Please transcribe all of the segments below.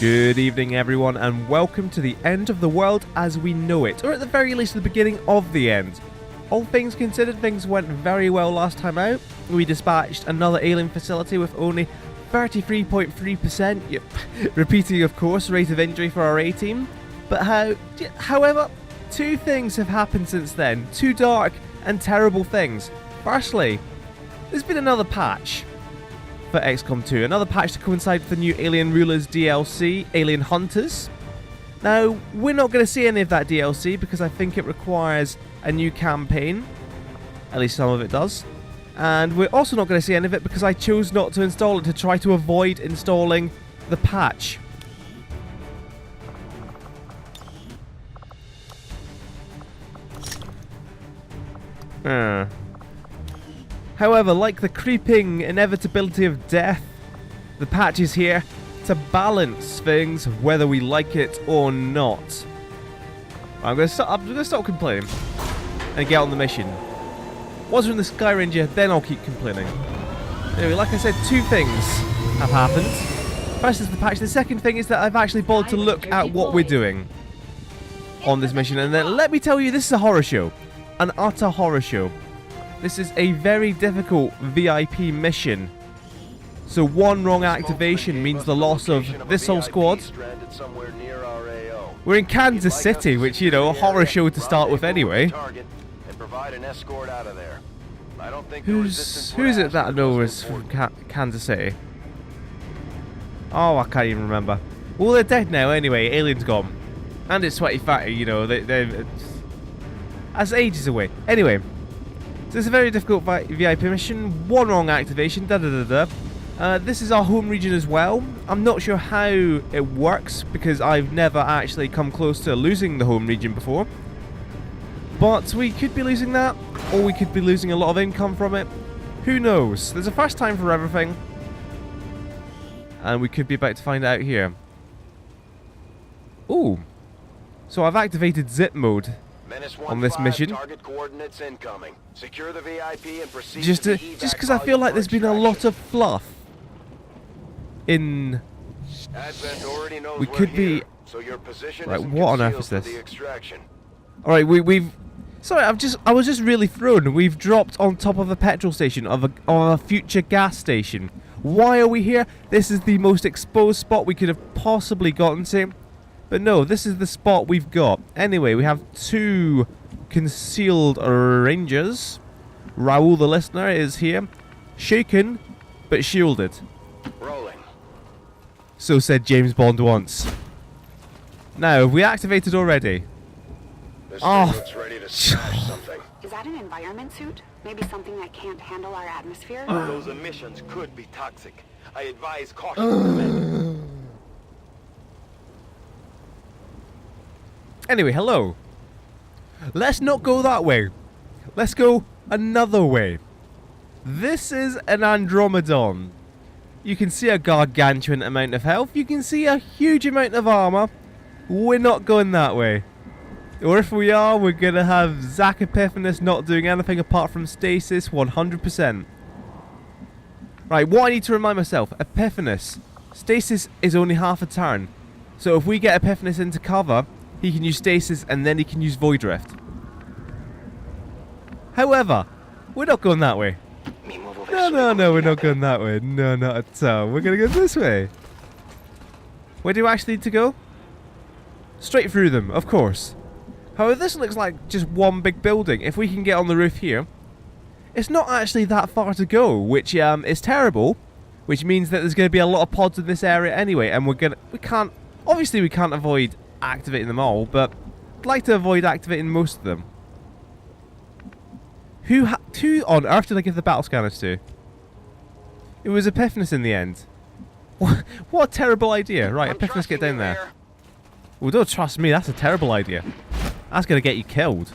Good evening everyone and welcome to the end of the world as we know it, or at the very least the beginning of the end. All things considered, things went very well last time out. We dispatched another alien facility with only 33.3%, repeating of course, rate of injury for our A-team. But however, two things have happened since then, two dark and terrible things. Firstly, there's been another patch for XCOM 2, another patch to coincide with the new Alien Rulers DLC, Alien Hunters. Now, we're not going to see any of that DLC because I think it requires a new campaign, at least some of it does. And we're also not going to see any of it because I chose not to install it to try to avoid installing the patch. However, like the creeping inevitability of death, the patch is here to balance things whether we like it or not. I'm going to stop complaining and get on the mission. Once we're in the Sky Ranger, then I'll keep complaining. Anyway, like I said, two things have happened. First is the patch. The second thing is that I've actually bothered to look at what we're doing on this mission. And then let me tell you, this is a horror show. An utter horror show. This is a very difficult VIP mission. So one wrong activation means the loss of this whole squad. We're in Kansas City, which, you know, a horror show to start with anyway. Who is it that I know is from Kansas City? Oh, I can't even remember. Well, they're dead now anyway. Alien's gone. And it's 2030, you know. That's ages away. Anyway. So it's a very difficult VIP mission. One wrong activation. This is our home region as well. I'm not sure how it works because I've never actually come close to losing the home region before. But we could be losing that, or we could be losing a lot of income from it. Who knows? There's a first time for everything. And we could be about to find out here. Ooh. So I've activated zip mode on this mission. Just because I feel like there's been a lot of fluff in. We could be. Right, what on earth is this? All right, we've. Sorry, I was just really thrown. We've dropped on top of a petrol station of a future gas station. Why are we here? This is the most exposed spot we could have possibly gotten to. But no, this is the spot we've got. Anyway, we have two concealed rangers. Raoul the listener is here. Shaken, but shielded. Rolling. So said James Bond once. Now, have we activated already? This ready to smash something. Is that an environment suit? Maybe something that can't handle our atmosphere? Those emissions could be toxic. I advise caution. Anyway, hello. Let's not go that way. Let's go another way. This is an Andromedon. You can see a gargantuan amount of health. You can see a huge amount of armor. We're not going that way. Or if we are, we're going to have Zack Epiphanis not doing anything apart from stasis 100%. Right, what I need to remind myself. Epiphanis. Stasis is only half a turn. So if we get Epiphanis into cover, he can use stasis and then he can use void rift. However, we're not going that way. No, we're not going that way. No, not at all. We're going to go this way. Where do we actually need to go? Straight through them, of course. However, this looks like just one big building. If we can get on the roof here, it's not actually that far to go, which is terrible. Which means that there's going to be a lot of pods in this area anyway, and we can't avoid activating them all, but I'd like to avoid activating most of them. Who on earth did I give the battle scanners to? It was Epiphanis in the end. What a terrible idea. Right, Epiphanis, get down there. Well, don't trust me, that's a terrible idea. That's going to get you killed.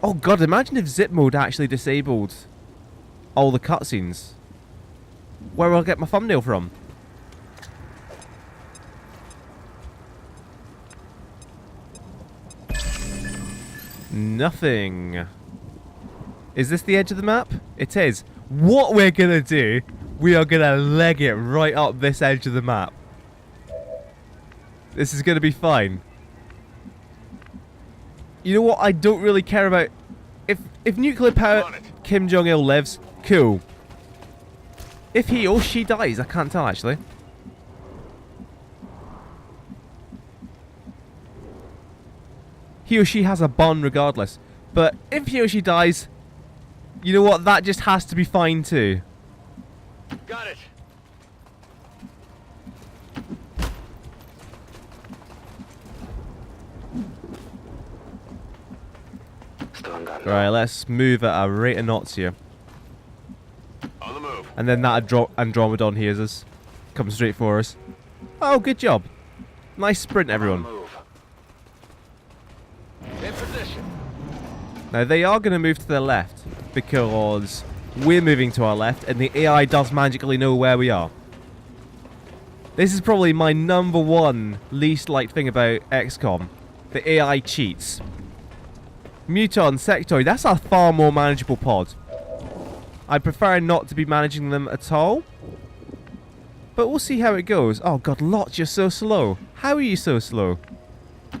Oh god, imagine if zip mode actually disabled all the cutscenes. Where will I get my thumbnail from? Nothing. Is this the edge of the map? It is. What we're gonna do we are gonna leg it right up this edge of the map. This is gonna be fine. You know what? I don't really care about if nuclear power Kim Jong-il lives. Cool. If he or she dies, I can't tell actually. He or she has a bond regardless. But if he or she dies, you know what? That just has to be fine too. Got it. Right, let's move at a rate of knots here. On the move. And then that Andromedon hears us. Comes straight for us. Oh, good job. Nice sprint, everyone. Move. In position. Now, they are going to move to the left because we're moving to our left and the AI does magically know where we are. This is probably my #1 least liked thing about XCOM. The AI cheats. Muton, Sectoid, that's a far more manageable pod. I prefer not to be managing them at all. But we'll see how it goes. Oh god, Lot, you're so slow. How are you so slow?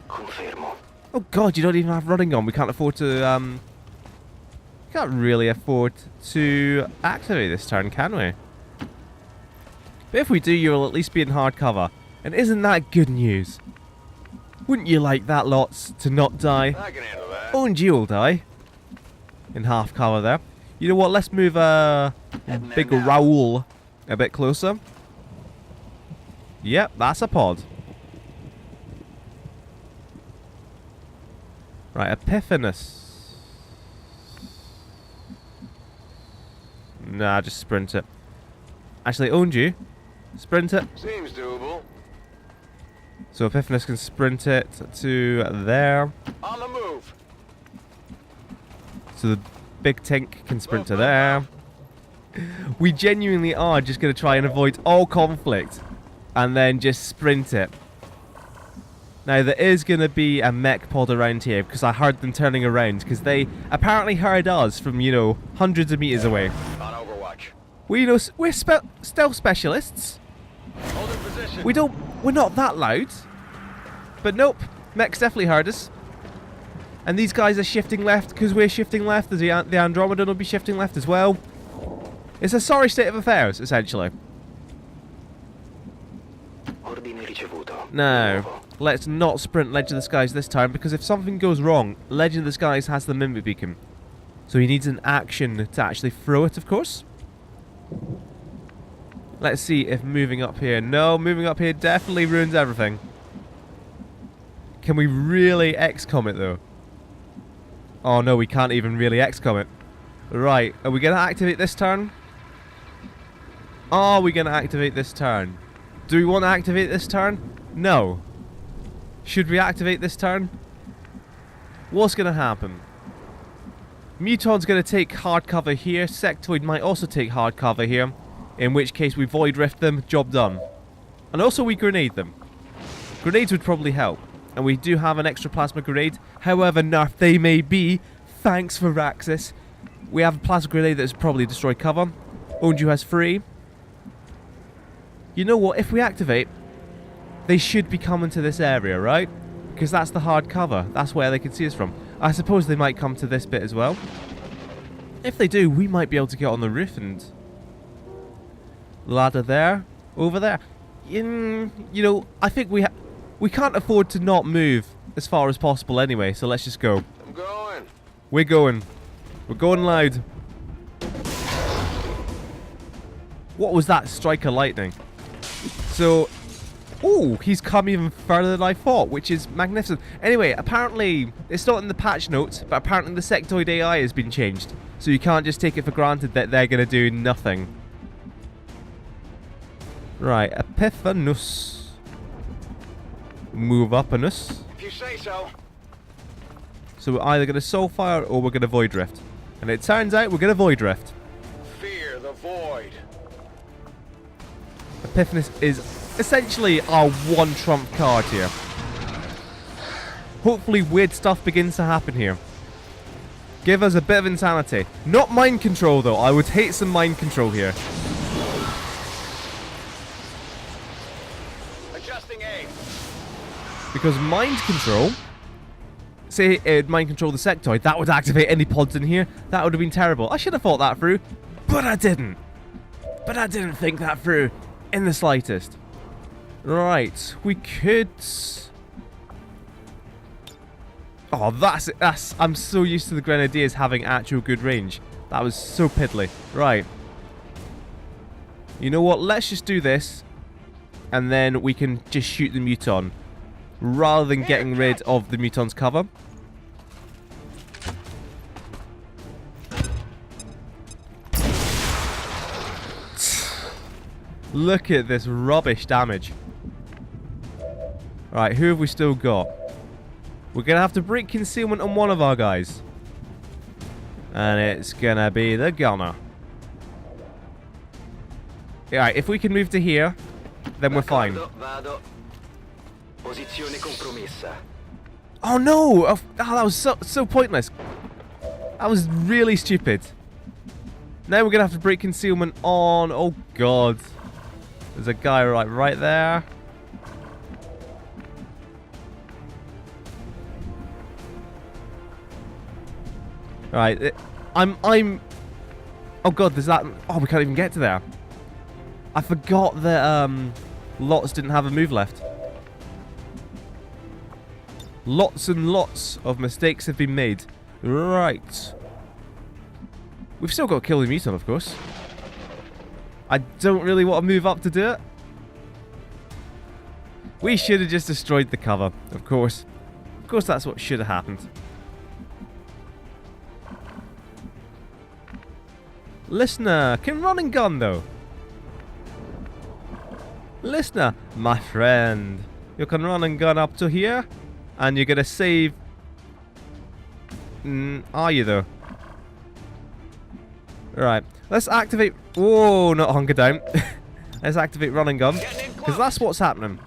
Confirmo. Oh god, you don't even have running on. We can't afford to, can't really afford to activate this turn, can we? But if we do, you'll at least be in hard cover. And isn't that good news? Wouldn't you like that, Lots, to not die? I can handle that. Oh, and you'll die. In half cover there. You know what, let's move Big Raoul a bit closer. Yep, that's a pod. Right, Epiphanous. Nah, just sprint it. Actually, owned you. Sprint it. Seems doable. So Epiphanous can sprint it to there. On the move. So the big Tink can sprint to there. We genuinely are just going to try and avoid all conflict. And then just sprint it. Now there is going to be a mech pod around here because I heard them turning around. Because they apparently heard us from, you know, hundreds of meters away. On Overwatch. We're stealth specialists. Hold in position. We're not that loud. But nope, mechs definitely heard us. And these guys are shifting left because we're shifting left. The Andromedon will be shifting left as well. It's a sorry state of affairs, essentially. Now, let's not sprint Legend of the Skies this time because if something goes wrong, Legend of the Skies has the Mimic Beacon. So he needs an action to actually throw it, of course. Let's see if moving up here... No, moving up here definitely ruins everything. Can we really XCOM it, though? Oh, no, we can't even really XCOM it. Right, are we going to activate this turn? Are we going to activate this turn? Do we want to activate this turn? No. Should we activate this turn? What's going to happen? Muton's going to take hard cover here. Sectoid might also take hard cover here. In which case we Void Rift them. Job done. And also we grenade them. Grenades would probably help. And we do have an extra plasma grenade. However nerfed they may be. Thanks for Raxus. We have a plasma grenade that has probably destroyed cover. Onju has 3. You know what? If we activate, they should be coming to this area, right? Because that's the hard cover. That's where they can see us from. I suppose they might come to this bit as well. If they do, we might be able to get on the roof and... Ladder there. Over there. You know, I think we can't afford to not move as far as possible anyway, so let's just go. I'm going. We're going. We're going loud. What was that strike of lightning? So... Oh, he's come even further than I thought, which is magnificent. Anyway, apparently, it's not in the patch notes, but apparently the Sectoid AI has been changed. So you can't just take it for granted that they're going to do nothing. Right, Epiphanous. Move up on us. If you say so. So we're either going to Soulfire or we're going to Void Rift. And it turns out we're going to Void Rift. Fear the void. Epiphanous is essentially our one trump card here. Hopefully weird stuff begins to happen here. Give us a bit of insanity. Not mind control though. I would hate some mind control here. Because mind control... Say it mind control the sectoid, that would activate any pods in here. That would have been terrible. I should have thought that through, but I didn't. But I didn't think that through in the slightest. Right, we could... Oh, that's... I'm so used to the Grenadiers having actual good range. That was so piddly. Right. You know what? Let's just do this. And then we can just shoot the Muton. Rather than getting rid of the Muton's cover. Look at this rubbish damage. Alright, who have we still got? We're going to have to break concealment on one of our guys. And it's going to be the gunner. Alright, if we can move to here, then we're fine. Oh no! Oh, that was so pointless. That was really stupid. Now we're going to have to break concealment on... Oh god. There's a guy right there. Right, I'm... Oh god, there's that... Oh, we can't even get to there. I forgot that Lots didn't have a move left. Lots and lots of mistakes have been made. Right. We've still got to kill the Muton, of course. I don't really want to move up to do it. We should have just destroyed the cover, of course. Of course, that's what should have happened. Listener can run and gun, though. Listener, my friend. You can run and gun up to here. And you're going to save... are you, though? Right. Let's activate... Whoa, not hunker down. Let's activate run and gun. Because that's what's happening.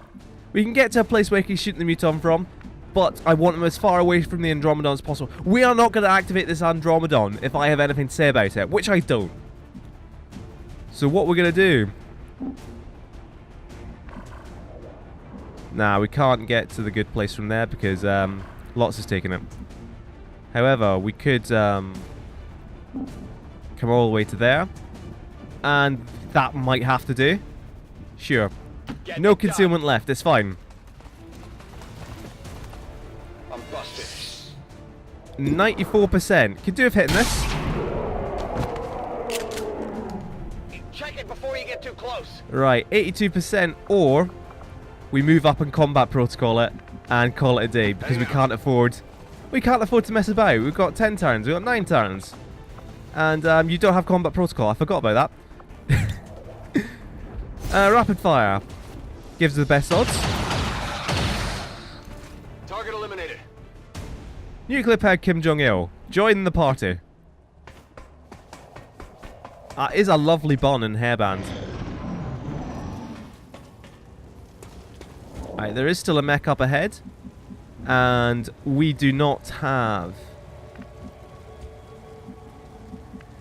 We can get to a place where we can shoot the Muton from. But I want them as far away from the Andromedon as possible. We are not going to activate this Andromedon if I have anything to say about it. Which I don't. So what we're going to do... Nah, we can't get to the good place from there because Lots has taken it. However, we could come all the way to there. And that might have to do. Sure. No concealment left, it's fine. I'm busted. 94%. Could do with hitting this. Check it before you get too close. Right, 82%, or we move up and combat protocol it and call it a day because we can't afford to mess about. We've got 10 turns, we've got 9 turns. And you don't have combat protocol. I forgot about that. Rapid fire gives the best odds. Target eliminated. Nuclear powered Kim Jong-il. Join the party. That is a lovely bun and hairband. Right, there is still a mech up ahead. And we do not have...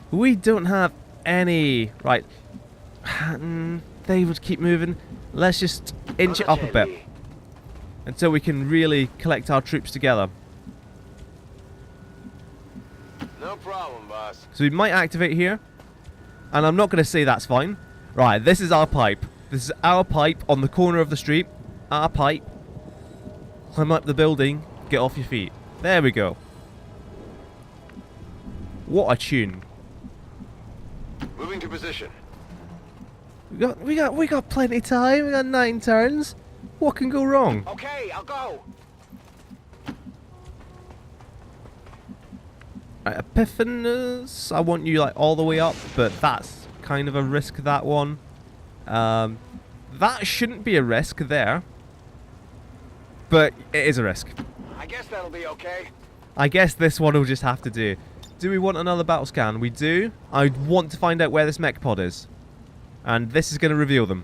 We don't have any... Right. They would keep moving. Let's just inch it up a bit. Until we can really collect our troops together. No problem, boss. So we might activate here. And I'm not going to say that's fine. Right, this is our pipe. This is our pipe on the corner of the street. Our pipe. Climb up the building. Get off your feet. There we go. What a tune. Moving to position. We got plenty of time. We got 9 turns. What can go wrong? Okay, I'll go. Right, Epiphanes, I want you like all the way up, but that's kind of a risk, that one. That shouldn't be a risk there. But it is a risk. I guess that'll be okay. I guess this one will just have to do. Do we want another battle scan? We do. I want to find out where this mech pod is. And this is going to reveal them.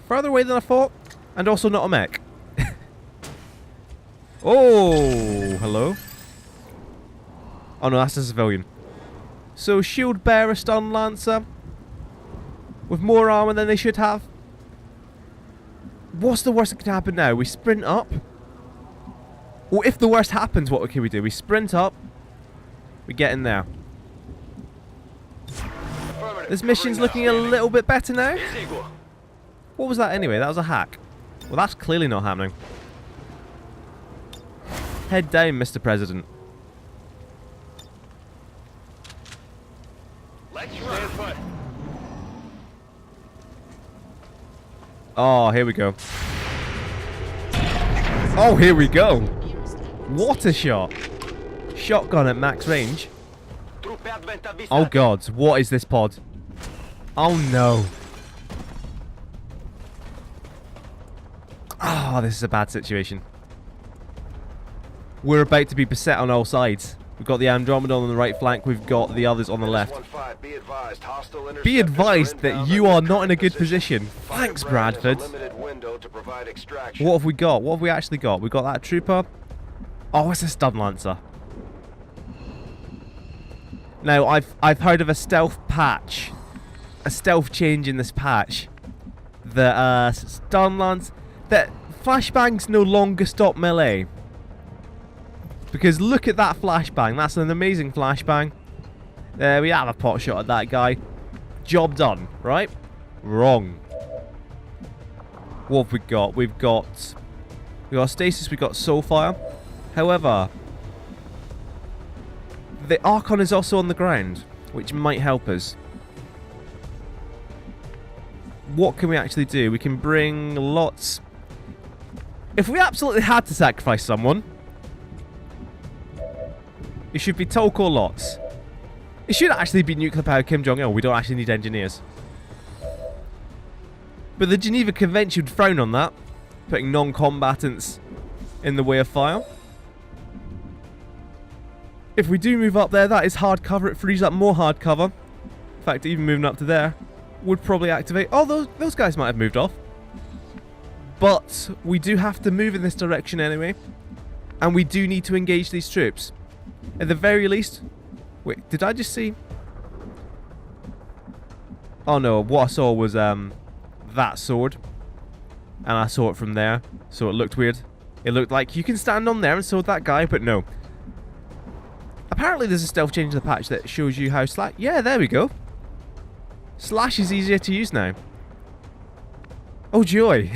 Further away than I thought. And also not a mech. Oh, hello. Oh no, that's a civilian. So shield bearer, stun lancer. With more armor than they should have. What's the worst that can happen now? We sprint up. Or if the worst happens, what can we do? We sprint up. We get in there. This mission's looking a little bit better now. What was that anyway? That was a hack. Well, that's clearly not happening. Head down, Mr. President. Let's run. Oh, here we go. Oh, here we go. What a shot. Shotgun at max range. Oh god, what is this pod? Oh no. Ah, this is a bad situation. We're about to be beset on all sides. We've got the Andromeda on the right flank, we've got the others on the left. Be advised that you are not in a good position. Thanks, Bradford. What have we got? What have we actually got? We've got that trooper. Oh, it's a stun lancer. Now, I've heard of a stealth patch. A stealth change in this patch. The stun lance... That flashbangs no longer stop melee. Because look at that flashbang. That's an amazing flashbang. There we have a pot shot at that guy. Job done, right? Wrong. What have we got? We've got stasis, we've got soulfire. However, the Archon is also on the ground, which might help us. What can we actually do? We can bring lots... If we absolutely had to sacrifice someone, it should be Tolk or lots. It should actually be nuclear powered Kim Jong-il. We don't actually need engineers. But the Geneva Convention would frown on that, putting non-combatants in the way of fire. If we do move up there, that is hard cover. It frees up more hard cover. In fact, even moving up to there would probably activate... Oh, those guys might have moved off. But we do have to move in this direction anyway. And we do need to engage these troops. At the very least... Wait, did I just see... Oh no, what I saw was that sword. And I saw it from there. So it looked weird. It looked like you can stand on there and sword that guy, but no. Apparently there's a stealth change to the patch that shows you how slash... Yeah, there we go. Slash is easier to use now. Oh joy.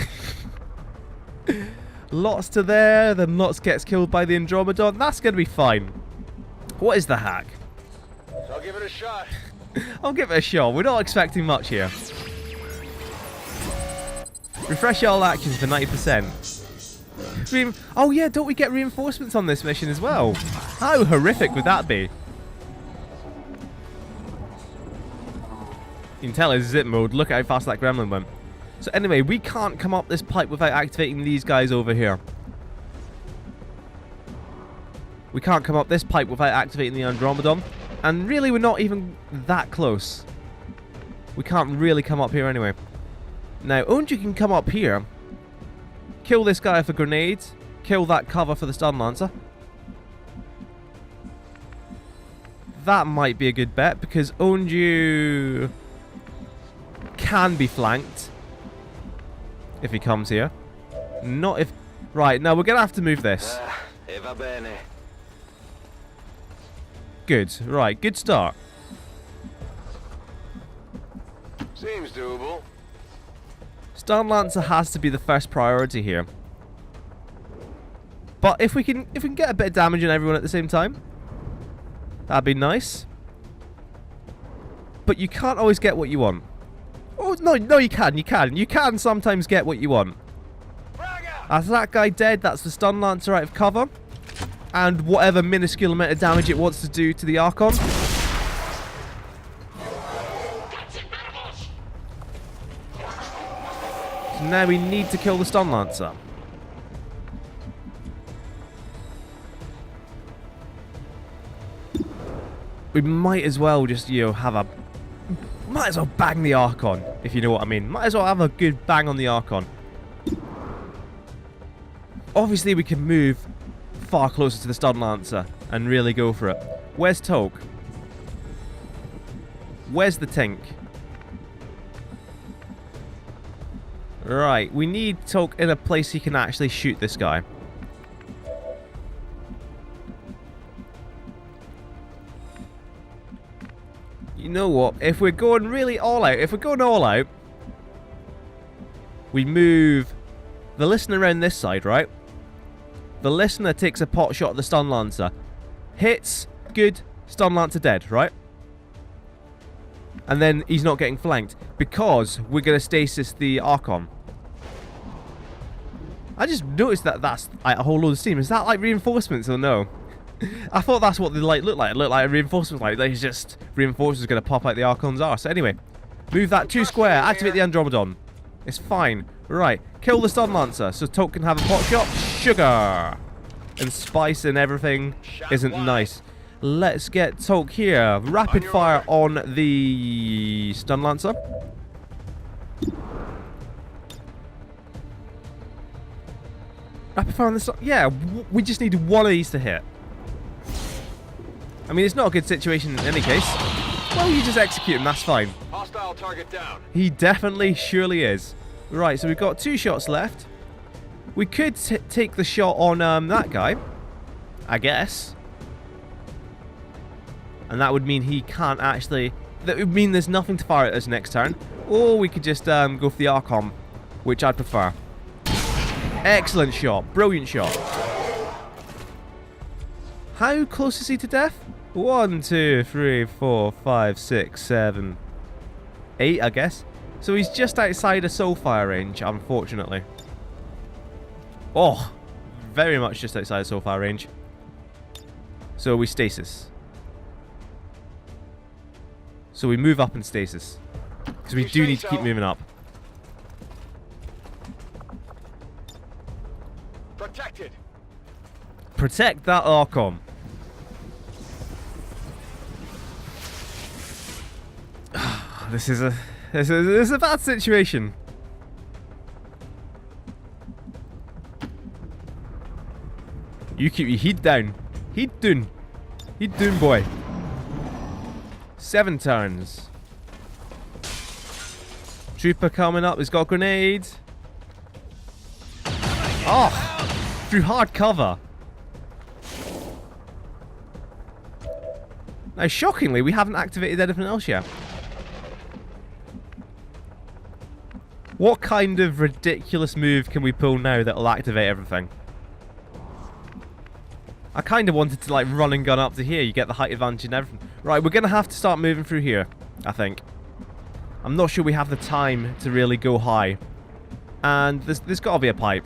Lots to there, then Lots gets killed by the Andromedon. That's going to be fine. What is the hack? I'll give it a shot. I'll give it a shot. We're not expecting much here. Refresh all actions for 90%. Oh yeah, don't we get reinforcements on this mission as well? How horrific would that be? You can tell it's zip mode. Look at how fast that gremlin went. So anyway, we can't come up this pipe without activating these guys over here. We can't come up this pipe without activating the Andromedon. And really, we're not even that close. We can't really come up here anyway. Now, Onju can come up here. Kill this guy with a grenade. Kill that cover for the stun lancer. That might be a good bet, because Onju can be flanked. If he comes here. Not if... Right, now we're going to have to move this. Good. Right, good start. Seems doable. Stun Lancer has to be the first priority here. But if we can get a bit of damage on everyone at the same time, that'd be nice. But you can't always get what you want. Oh, no, you can. You can sometimes get what you want. That's that guy dead. That's the Stun Lancer out of cover. And whatever minuscule amount of damage it wants to do to the Archon. So now we need to kill the Stun Lancer. We might as well just, have a... Might as well bang the Archon, if you know what I mean. Might as well have a good bang on the Archon. Obviously, we can move far closer to the Stun Lancer and really go for it. Where's Tolk? Where's the Tink? Right, we need Toke in a place he can actually shoot this guy. You know what? If we're going really all out, we move the listener around this side, right? The listener takes a pot shot at the stun lancer. Hits, good, stun lancer dead, right? And then he's not getting flanked because we're going to stasis the Archon. I just noticed that that's like, a whole load of steam. Is that like reinforcements or no? I thought that's what they like look like. It looked like a reinforcement. Like there's just reinforcements going to pop out the Archon's arse. Anyway, move that 2 square. Activate the Andromedon. It's fine. Right, kill the stun lancer so Toke can have a pot shot. Sugar and spice and everything isn't nice. Let's get Toke here. Rapid fire on the stun lancer. Rapid fire on the stun. Yeah, we just need one of these to hit. I mean, it's not a good situation in any case. Well, you just execute him. That's fine. Hostile target down. He definitely, surely is. Right, so we've got 2 shots left. We could take the shot on that guy, I guess. And that would mean he can't actually... That would mean there's nothing to fire at us next turn. Or we could just go for the Archon, which I'd prefer. Excellent shot. Brilliant shot. How close is he to death? 1, 2, 3, 4, 5, 6, 7, 8, I guess. So he's just outside of Soulfire range, unfortunately. Oh, very much just outside of Soulfire range. So we stasis. So we move up in stasis. Because we do need to keep moving up. Protected. Protect that Archon. This is a bad situation. You keep your heat down. Heat down. Heat down, boy. 7 turns. Trooper coming up. He's got a grenade. Oh! Through hard cover. Now, shockingly, we haven't activated anything else yet. What kind of ridiculous move can we pull now that'll activate everything? I kind of wanted to like run and gun up to here. You get the height advantage and everything. Right, we're going to have to start moving through here, I think. I'm not sure we have the time to really go high. And there's got to be a pipe.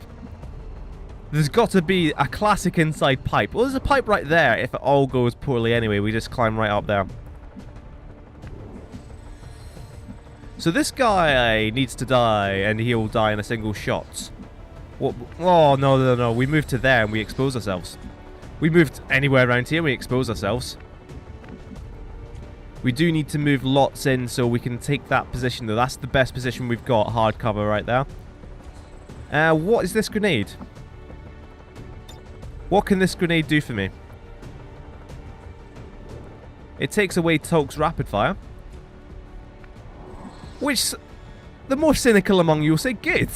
There's got to be a classic inside pipe. Well, there's a pipe right there if it all goes poorly anyway. We just climb right up there. So this guy needs to die, and he will die in a single shot. What? Oh, no. We moved to there, and we expose ourselves. We moved anywhere around here, and we expose ourselves. We do need to move lots in so we can take that position, though. That's the best position we've got, hard cover right there. What is this grenade? What can this grenade do for me? It takes away Toke's rapid fire. Which, the more cynical among you will say, good.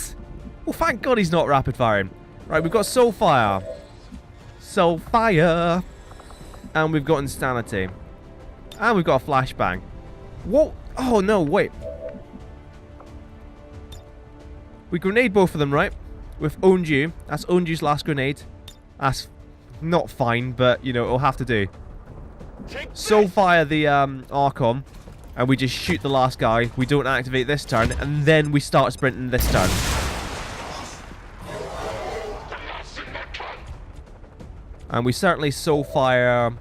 Well, thank God he's not rapid firing. Right, we've got Soulfire. Soulfire. And we've got Insanity. And we've got a Flashbang. What? Oh, no, wait. We grenade both of them, right? With Onju. That's Onju's last grenade. That's not fine, but, you know, it'll have to do. Soulfire the Archon. And we just shoot the last guy. We don't activate this turn. And then we start sprinting this turn. And we certainly Soulfire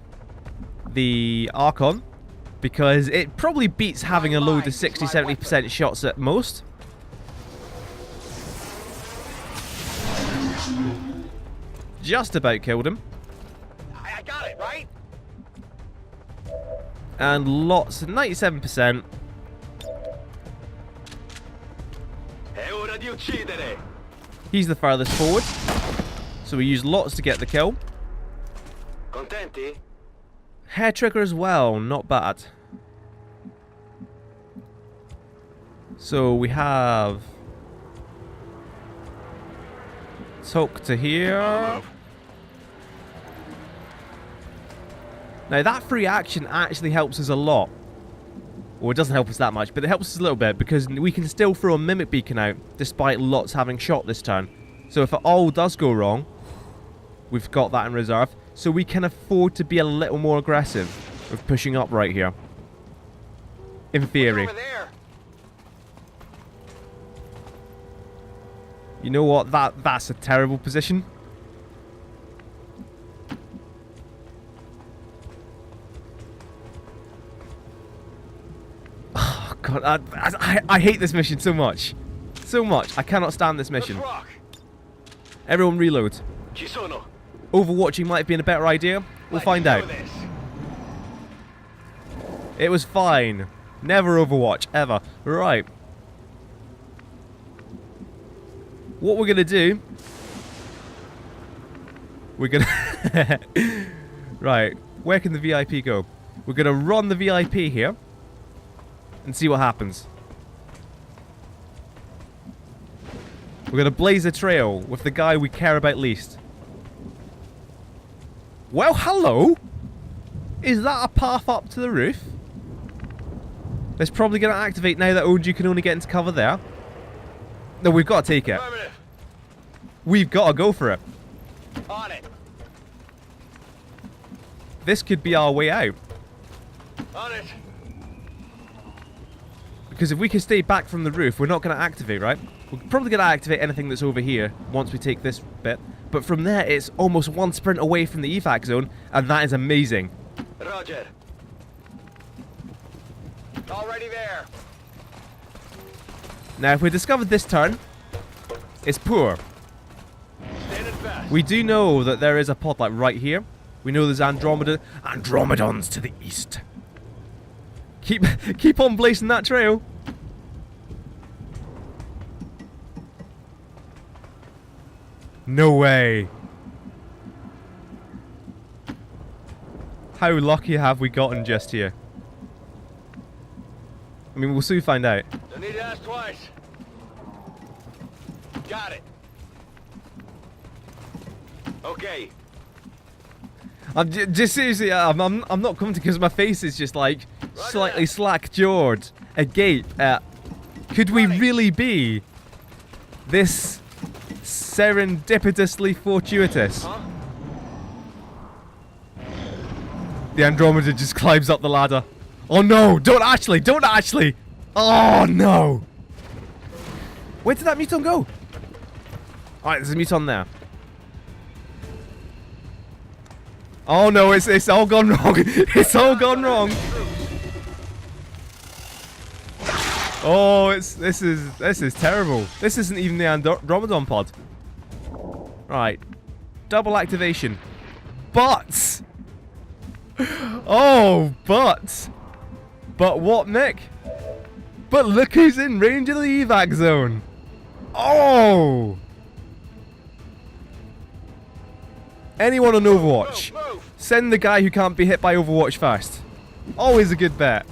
the Archon. Because it probably beats having a load of 60-70% shots at most. Just about killed him. I got it, right? And lots, 97%. He's the furthest forward. So we use lots to get the kill. Contenti? Hair trigger as well, not bad. So we have Talk to here. Now that free action actually helps us a lot. Well, it doesn't help us that much, but it helps us a little bit because we can still throw a mimic beacon out despite lots having shot this turn. So if it all does go wrong, we've got that in reserve. So we can afford to be a little more aggressive with pushing up right here. In theory. Over there. You know what? That's a terrible position. Oh god, I hate this mission so much. So much. I cannot stand this mission. Let's rock. Everyone reload. Ci sono. Overwatching might have been a better idea. We'll find out. Let's do this. It was fine. Never Overwatch, ever. Right. What we're gonna do... We're gonna... Right. Where can the VIP go? We're gonna run the VIP here. And see what happens. We're gonna blaze a trail with the guy we care about least. Well, hello! Is that a path up to the roof? It's probably going to activate now that Oju can only get into cover there. No, we've got to take it. We've got to go for it. On it. This could be our way out. On it. Because if we can stay back from the roof, we're not going to activate, right? We're probably going to activate anything that's over here once we take this bit. But from there, it's almost one sprint away from the evac zone, and that is amazing. Roger. Already there. Now, if we discovered this turn, it's poor. Standing fast. We do know that there is a pod like right here. We know there's Andromedons to the east. Keep on blazing that trail. No way. How lucky have we gotten just here? I mean, we'll soon find out. Don't need to ask twice. Got it. Okay. I'm just seriously, I'm not coming to because my face is just like slightly slack-jawed, agape at, could we really be this serendipitously fortuitous? Huh? The Andromeda just climbs up the ladder. Oh no, don't actually! Oh no! Where did that muton go? Alright, there's a muton there. Oh no, it's all gone wrong. It's all gone wrong. Oh, this is terrible. This isn't even the Andromedon pod. Right. Double activation. But oh, but what, Nick? But look who's in range of the evac zone. Oh! Anyone on Overwatch, send the guy who can't be hit by Overwatch first. Always a good bet.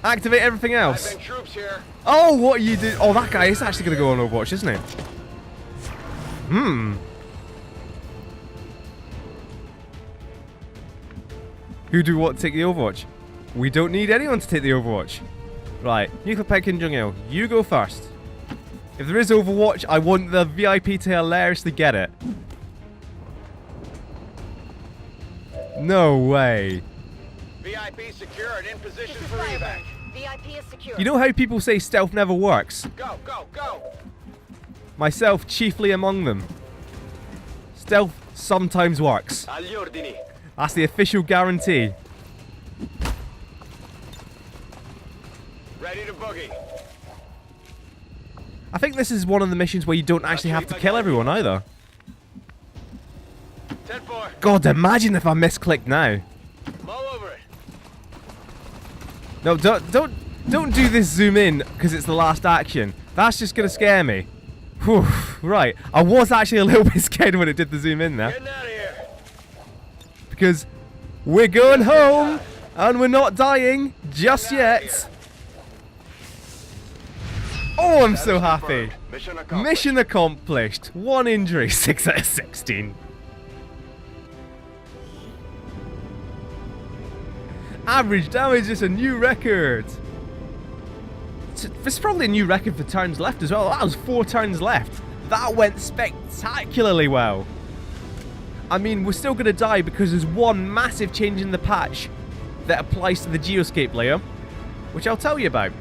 Activate everything else. Troops here. Oh, what are you doing? Oh, that guy is actually going to go on Overwatch, isn't he? Who do what to take the Overwatch? We don't need anyone to take the Overwatch. Right, Nuclear Peg Kim Jong-il, you go first. If there is Overwatch, I want the VIP to hilariously get it. No way. VIP secured, in position for evac. VIP is secure. You know how people say stealth never works? Go, go, go. Myself chiefly among them. Stealth sometimes works. Agli ordini. That's the official guarantee. Ready to boogie. I think this is one of the missions where you don't actually have to kill everyone either. 10-4. God, imagine if I misclicked now. Mull over it. No, don't do this zoom in because it's the last action. That's just gonna scare me. Whew, right, I was actually a little bit scared when it did the zoom in there. Getting out of here. Because we're going home and we're not dying just yet. Oh, I'm so Status happy. confirmed. Mission accomplished. Mission accomplished. 1 injury, 6 out of 16. Average damage is a new record. It's probably a new record for turns left as well. That was 4 turns left. That went spectacularly well. I mean, we're still going to die because there's one massive change in the patch that applies to the geoscape layer, which I'll tell you about.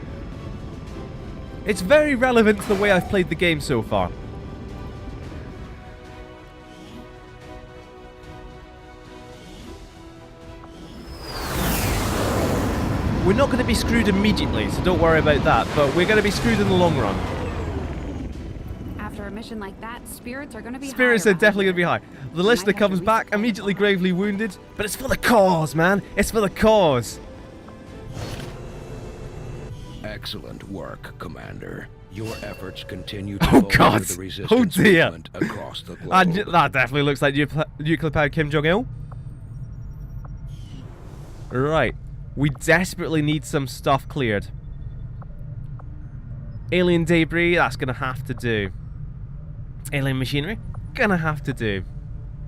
It's very relevant to the way I've played the game so far. We're not going to be screwed immediately, so don't worry about that, but we're going to be screwed in the long run. After a mission like that, spirits are going to be Spirits high are around definitely here. going to be high. The listener Might have to comes back, resupply immediately the gravely wounded, but it's for the cause, man. It's for the cause. Excellent work, Commander. Your efforts continue to Oh, bolster God. the Oh, resistance dear. movement across the globe. That definitely looks like nuclear-powered Kim Jong-il. Right. We desperately need some stuff cleared. Alien debris, that's going to have to do. Alien machinery, going to have to do.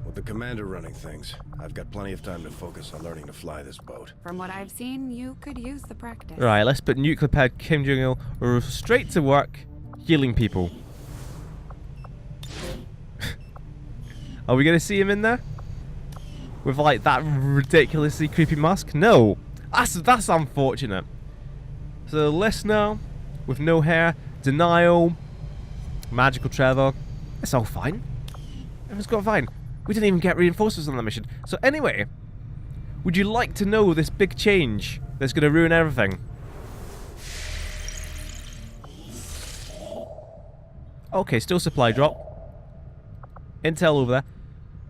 With the commander running things, I've got plenty of time to focus on learning to fly this boat. From what I've seen, you could use the practice. Right, let's put nuclear-powered Kim Jong-il straight to work healing people. Are we going to see him in there? With, like, that ridiculously creepy mask? No. That's unfortunate. So, listener with no hair, denial, magical Trevor. It's all fine. Everyone's got fine. We didn't even get reinforcements on that mission. So anyway, would you like to know this big change that's going to ruin everything? Okay, still supply drop. Intel over there.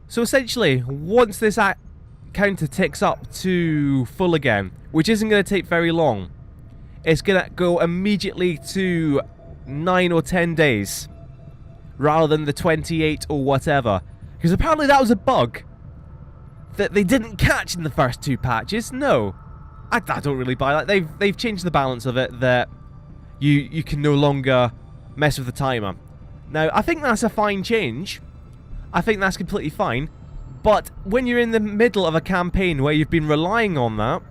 So essentially, once this counter ticks up to full again, which isn't going to take very long, it's going to go immediately to 9 or 10 days rather than the 28 or whatever. Because apparently that was a bug that they didn't catch in the first 2 patches. No, I don't really buy that. They've changed the balance of it that you can no longer mess with the timer. Now, I think that's a fine change. I think that's completely fine. But when you're in the middle of a campaign where you've been relying on that,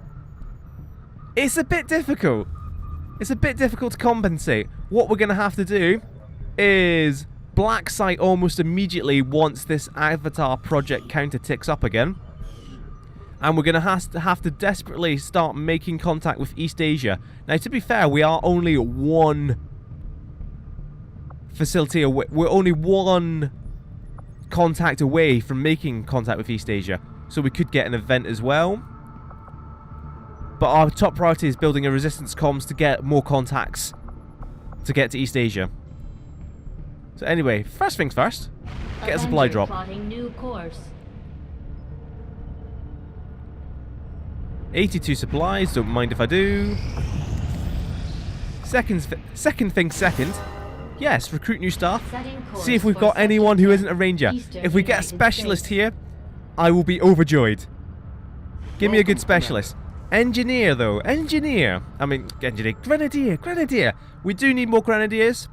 it's a bit difficult. It's a bit difficult to compensate. What we're going to have to do is black site almost immediately once this avatar project counter ticks up again. And we're going to have to desperately start making contact with East Asia. Now, to be fair, we are only 1 facility away. We're only 1 contact away from making contact with East Asia. So we could get an event as well. But our top priority is building a resistance comms to get more contacts to get to East Asia. So anyway, first things first, get a supply drop. Plotting new course. 82 supplies, don't mind if I do. Second thing second. Yes, recruit new staff. Setting course See if we've for got anyone who subject isn't a ranger. Eastern If we get a United specialist States. here, I will be overjoyed. Give me a good Welcome, specialist. Engineer though, engineer. Grenadier, grenadier. We do need more grenadiers.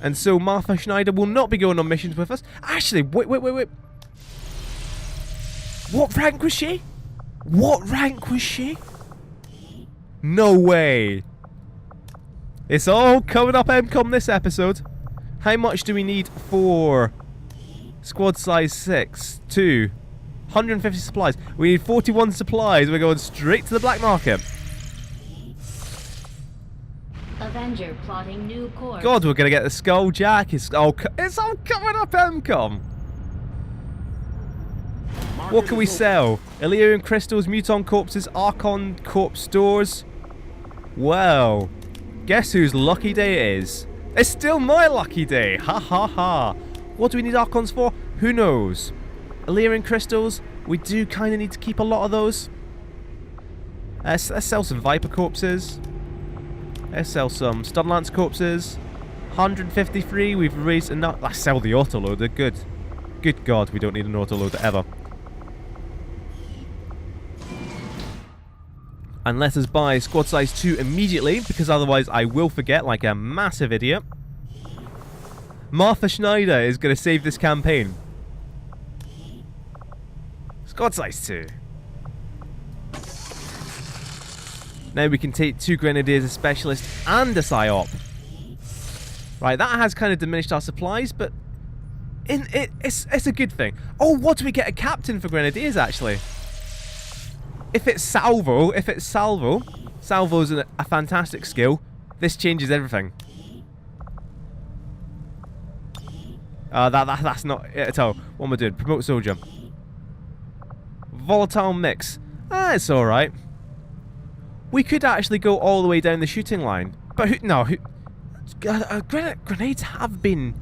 And so Martha Schneider will not be going on missions with us. Actually, wait. What rank was she? What rank was she? No way. It's all coming up MKOM this episode. How much do we need for squad size 6? 2. 150 supplies. We need 41 supplies. We're going straight to the black market. Avenger plotting new course. God, we're going to get the skull jack. It's all coming up MKOM. What can we sell? Illyrian crystals, muton corpses, Archon corpse stores. Well, guess whose lucky day it is? It's still my lucky day. Ha ha ha. What do we need Archons for? Who knows? Illyrian crystals. We do kind of need to keep a lot of those. Let's sell some Viper corpses. Let's sell some Stunlance corpses. 153. We've raised enough. Let's sell the autoloader. Good. Good God, we don't need an autoloader ever. And let us buy squad size 2 immediately, because otherwise I will forget like a massive idiot. Martha Schneider is going to save this campaign. Squad size 2. Now we can take 2 grenadiers, a specialist, and a psyop. Right, that has kind of diminished our supplies, but it's a good thing. Oh, what do we get a captain for grenadiers, actually? If it's salvo, salvo's a fantastic skill. This changes everything. That's not it at all. What am I doing? Promote soldier. Volatile mix. It's alright. We could actually go all the way down the shooting line. But grenades have been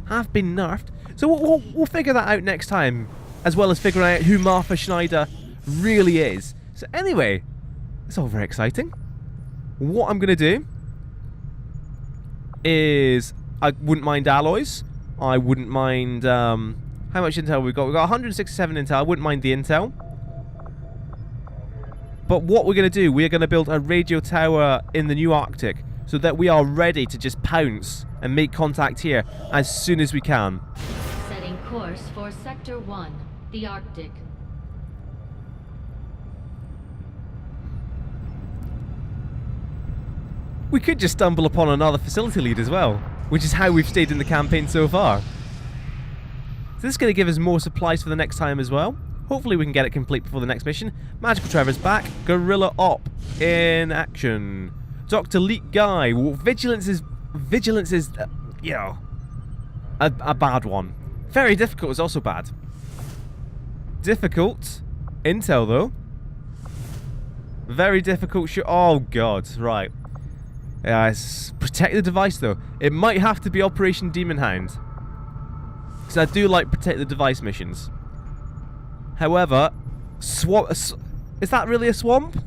nerfed. So we'll figure that out next time. As well as figuring out who Martha Schneider really is. So anyway, it's all very exciting. What I'm going to do is, I wouldn't mind alloys. I wouldn't mind, how much intel we've got? We've got 167 intel. I wouldn't mind the intel. But what we're going to do, we're going to build a radio tower in the new Arctic so that we are ready to just pounce and make contact here as soon as we can. Setting course for Sector 1, the Arctic. We could just stumble upon another facility lead as well, which is how we've stayed in the campaign so far. So this is going to give us more supplies for the next time as well. Hopefully we can get it complete before the next mission. Magical Trevor's back. Guerrilla Op in action. Dr. Leak Guy. Well, vigilance is you know, a bad one. Very difficult is also bad. Difficult. Intel though. Very difficult. Oh god. Right. Protect the device though. It might have to be Operation Demon Hound. Because I do like protect the device missions. However, swamp. Is that really a swamp?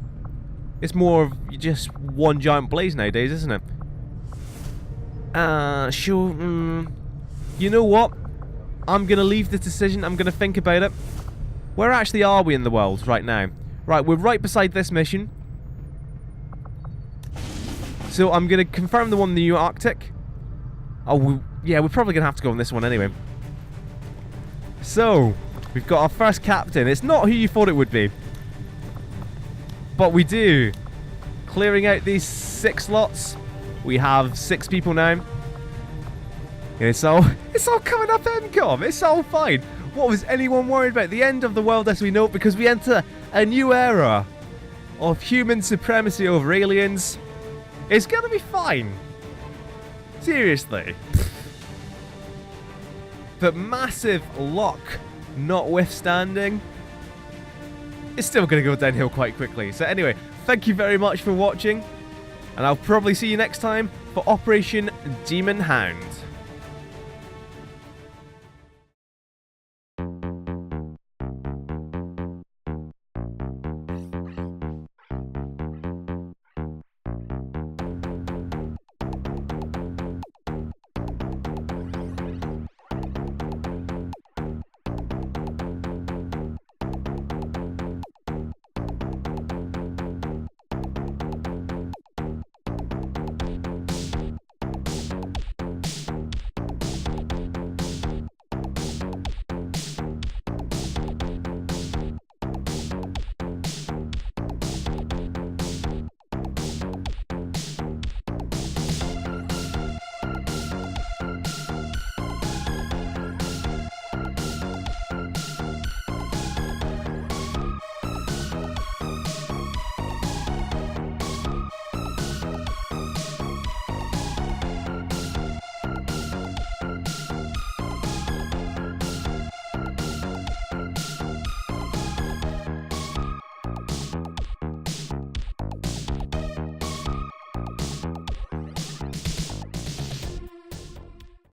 It's more of just one giant blaze nowadays, isn't it? Sure. You know what? I'm gonna leave this decision. I'm gonna think about it. Where actually are we in the world right now? Right, we're right beside this mission. So I'm gonna confirm the one in the new Arctic. Oh, yeah, we're probably gonna have to go on this one anyway. So, we've got our first captain. It's not who you thought it would be. But we do. Clearing out these 6 slots. We have 6 people now. It's all coming up MKOM. It's all fine. What was anyone worried about? The end of the world as we know it, because we enter a new era of human supremacy over aliens. It's gonna be fine. Seriously. But massive luck notwithstanding, it's still going to go downhill quite quickly. So anyway, thank you very much for watching, and I'll probably see you next time for Operation Demon Hound.